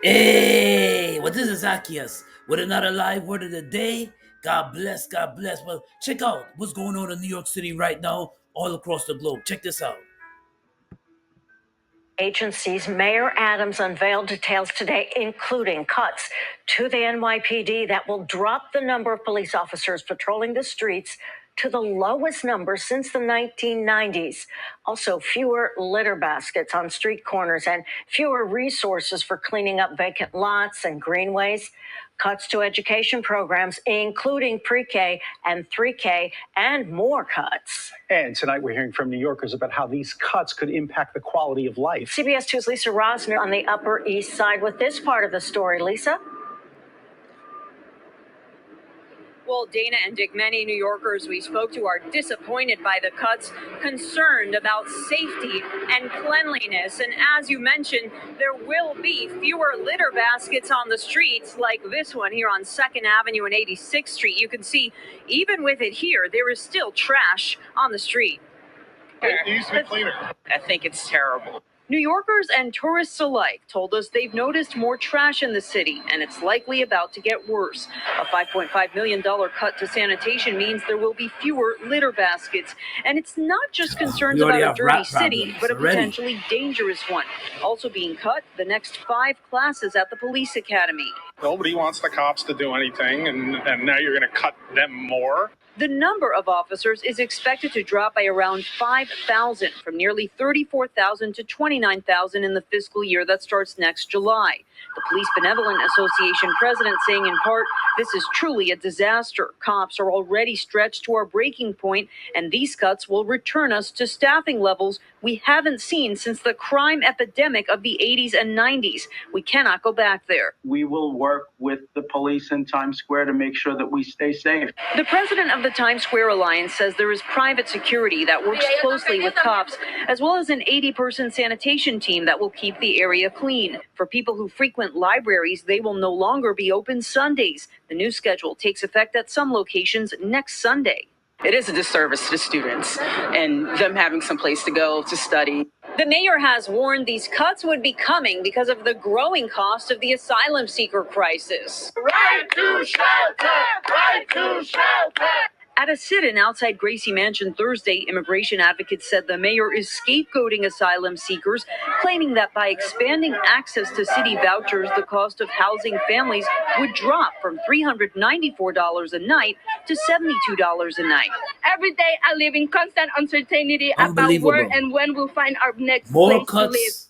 Hey, well, this is Zaccheus with another live word of the day. God bless, God bless. Well, check out what's going on in New York City right now, all across the globe. Check this out. Agencies, Mayor Adams unveiled details today, including cuts to the NYPD that will drop the number of police officers patrolling the streets to the lowest number since the 1990s. Also, fewer litter baskets on street corners and fewer resources for cleaning up vacant lots and greenways. Cuts to education programs, including pre-K and 3K, and more cuts. And tonight we're hearing from New Yorkers about how these cuts could impact the quality of life. CBS 2's Lisa Rosner on the Upper East Side with this part of the story. Lisa? Well, Dana and Dick, many New Yorkers we spoke to are disappointed by the cuts, concerned about safety and cleanliness. And as you mentioned, there will be fewer litter baskets on the streets like this one here on 2nd Avenue and 86th Street. You can see, even with it here, there is still trash on the street. It needs to be cleaner. I think it's terrible. New Yorkers and tourists alike told us they've noticed more trash in the city, and it's likely about to get worse. A $5.5 million cut to sanitation means there will be fewer litter baskets. And it's not just concerns about a dirty city, but a potentially dangerous one. Also being cut, the next 5 classes at the police academy. Nobody wants the cops to do anything, and now you're going to cut them more. The number of officers is expected to drop by around 5,000, from nearly 34,000 to 29,000 in the fiscal year that starts next July. The Police Benevolent Association president saying in part, this is truly a disaster. Cops are already stretched to our breaking point, and these cuts will return us to staffing levels we haven't seen since the crime epidemic of the 80s and 90s. We cannot go back there. We will work with the police in Times Square to make sure that we stay safe. The president of the Times Square Alliance says there is private security that works closely with cops, as well as an 80-person sanitation team that will keep the area clean. For people who frequent libraries, they will no longer be open Sundays. The new schedule takes effect at some locations next Sunday. It is a disservice to the students and them having some place to go to study. The mayor has warned these cuts would be coming because of the growing cost of the asylum seeker crisis. Right to shelter! Right to shelter! At a sit-in outside Gracie Mansion Thursday, immigration advocates said the mayor is scapegoating asylum seekers, claiming that by expanding access to city vouchers, the cost of housing families would drop from $394 a night to $72 a night. Every day I live in constant uncertainty about where and when we'll find our next More place to live. cuts.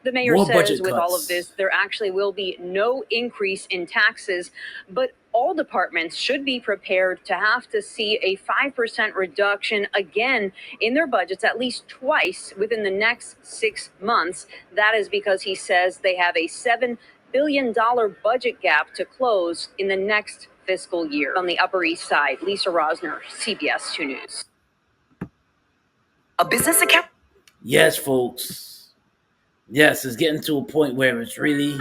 The mayor More says budget with all cuts. of this, there actually will be no increase in taxes, but all departments should be prepared to have to see a 5% reduction again in their budgets at least twice within the next 6 months. That is because he says they have a $7 billion budget gap to close in the next fiscal year. On the Upper East Side, Lisa Rosner, CBS 2 News. A business account? Yes, folks. Yes, it's getting to a point where it's really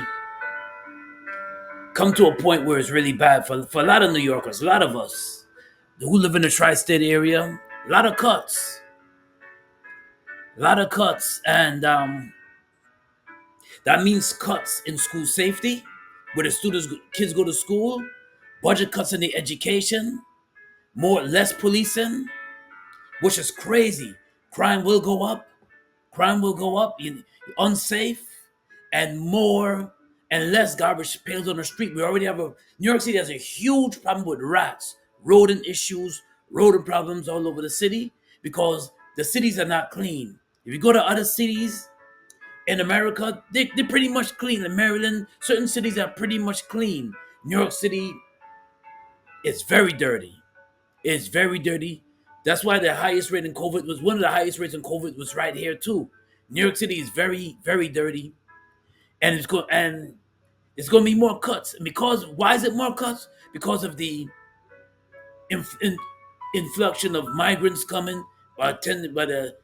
come to a point where it's really bad for a lot of New Yorkers, a lot of us who live in the tri-state area. A lot of cuts. And that means cuts in school safety, where the kids go to school, budget cuts in the education, less policing, which is crazy. Crime will go up, unsafe, and more and less garbage pails on the street. We already have New York City has a huge problem with rats, rodent issues, rodent problems all over the city because the cities are not clean. If you go to other cities in America, they're pretty much clean. In Maryland, certain cities are pretty much clean. New York City is very dirty. It's very dirty. That's why the highest rate in COVID was one of the highest rates in COVID was right here too. New York City is very, very dirty, and it's going to be more cuts. And why is it more cuts? Because of the influx of migrants coming, by the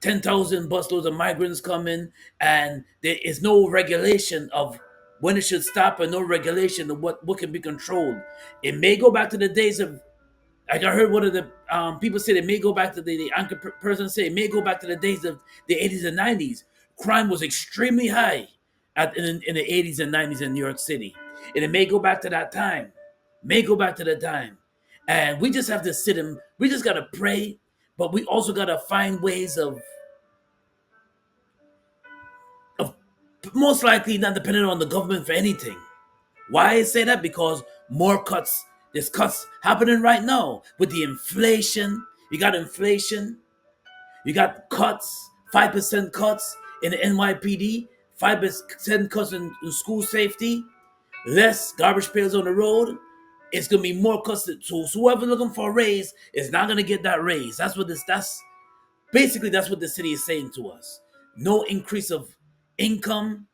10,000 busloads of migrants coming, and there is no regulation of when it should stop, and no regulation of what can be controlled. It may go back to the days of. Like I heard one of the people say, it may go back to the anchor person say it may go back to the days of the 80s and 90s. crime was extremely high in the 80s and 90s in New York City. And it may go back to that time. And we just have to sit and we just got to pray, but we also got to find ways of most likely not depending on the government for anything. Why I say that? Because more cuts, there's cuts happening right now with the inflation. You got inflation, you got cuts, 5% cuts in the NYPD, 5% cuts in school safety, less garbage pails on the road. It's gonna be more cuts. So whoever looking for a raise is not gonna get that raise. That's what the city is saying to us. No increase of income,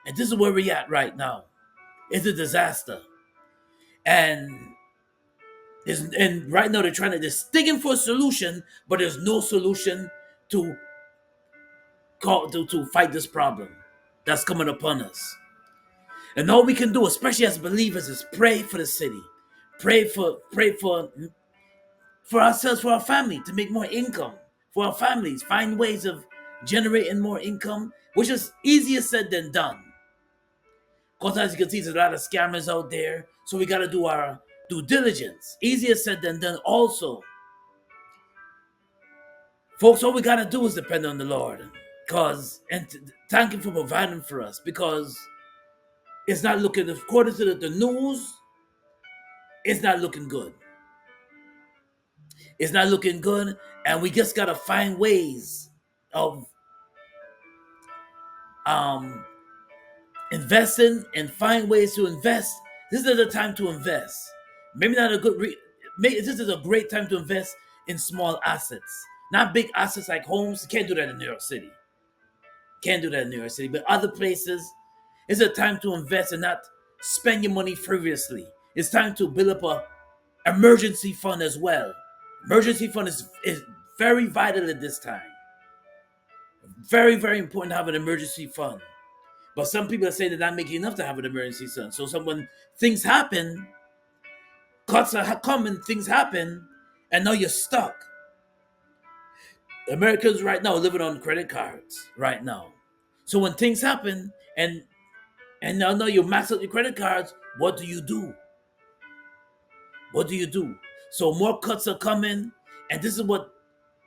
and this is where we're at right now. It's a disaster, and right now they're trying to just digging for a solution, but there's no solution to fight this problem that's coming upon us. And all we can do, especially as believers, is pray for the city, pray for ourselves, for our family, to make more income for our families, find ways of generating more income, which is easier said than done. Because as you can see, there's a lot of scammers out there, so we got to do our due diligence. Easier said than done also. Folks, all we got to do is depend on the Lord, and thank Him for providing for us, because it's not looking, according to the news, it's not looking good. It's not looking good, and we just got to find ways of investing and find ways to invest. This is the time to invest. Maybe not a good, maybe this is a great time to invest in small assets. Not big assets like homes. You can't do that in New York City. But other places, it's a time to invest and not spend your money frivolously. It's time to build up a emergency fund as well. Emergency fund is very vital at this time. Very, very important to have an emergency fund. But some people are saying they're not making enough to have an emergency fund. So when things happen, cuts are coming, things happen, and now you're stuck. Americans right now are living on credit cards right now. So when things happen and now you max out your credit cards, what do you do? So more cuts are coming, and this is what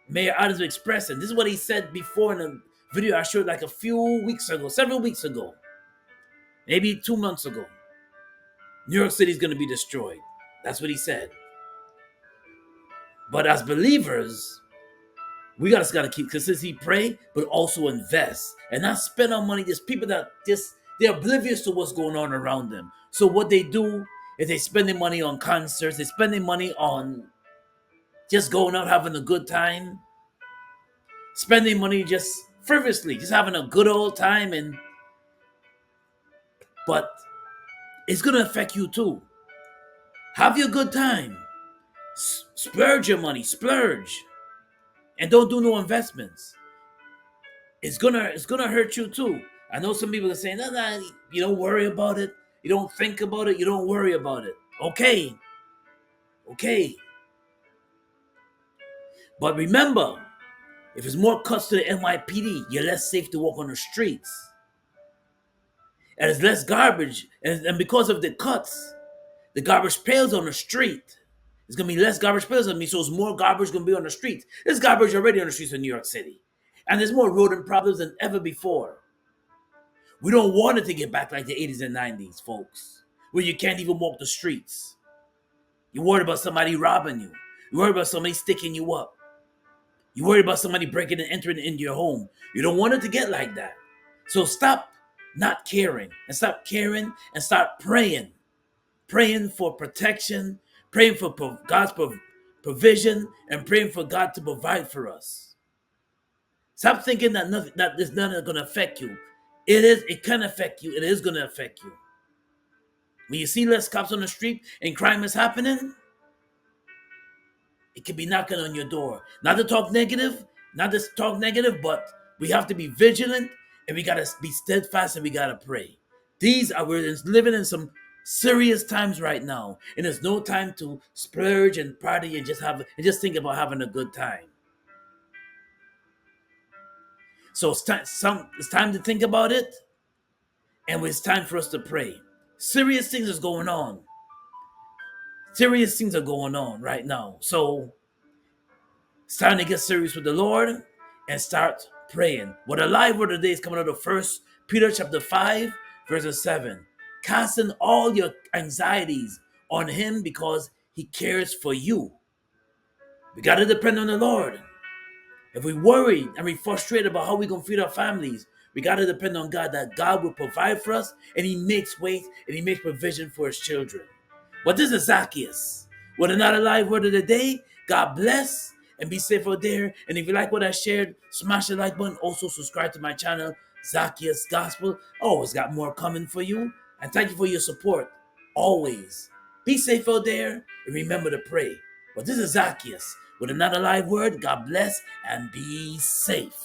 Mayor Adams is expressing. This is what he said before in a video I showed like several weeks ago, maybe 2 months ago. New York City is going to be destroyed. That's what he said. But as believers, we just gotta keep consistency, pray, but also invest and not spend our money. There's people that they're oblivious to what's going on around them. So what they do is they spend their money on concerts, they spend their money on just going out having a good time, spending money just frivolously, just having a good old time, but it's gonna affect you too. Have your good time, splurge your money, splurge. And don't do no investments. It's gonna hurt you too. I know some people are saying, no, you don't worry about it. You don't think about it. You don't worry about it. Okay. But remember, if there's more cuts to the NYPD, you're less safe to walk on the streets. And there's less garbage. And because of the cuts, the garbage pails on the street. There's going to be less garbage pails on me, so there's more garbage going to be on the streets. There's garbage already on the streets of New York City. And there's more rodent problems than ever before. We don't want it to get back like the 80s and 90s, folks, where you can't even walk the streets. You're worried about somebody robbing you. You're worried about somebody sticking you up. You're worried about somebody breaking and entering into your home. You don't want it to get like that. So stop not caring and stop caring and start praying. Praying for protection, praying for God's provision, and praying for God to provide for us. Stop thinking that there's nothing going to affect you. It can affect you. It is going to affect you. When you see less cops on the street and crime is happening, it could be knocking on your door. Not to talk negative, but we have to be vigilant, and we got to be steadfast, and we got to pray. We're living in some serious times right now, and there's no time to splurge and party and just think about having a good time. So it's time to think about it, and it's time for us to pray. Serious things is going on. Serious things are going on right now. So it's time to get serious with the Lord and start praying. What a live word today is coming out of 1 Peter chapter 5, verse 7. Casting all your anxieties on him because he cares for you. We got to depend on the Lord. If we worry and we frustrated about how we're going to feed our families, we got to depend on God, that God will provide for us, and he makes ways and he makes provision for his children. But this is Zaccheus with another live word of the day. God bless and be safe out there. And if you like what I shared, smash the like button. Also subscribe to my channel, Zaccheus Gospel. Always got more coming for you. And thank you for your support. Always. Be safe out there and remember to pray. But this is Zaccheus with another live word. God bless and be safe.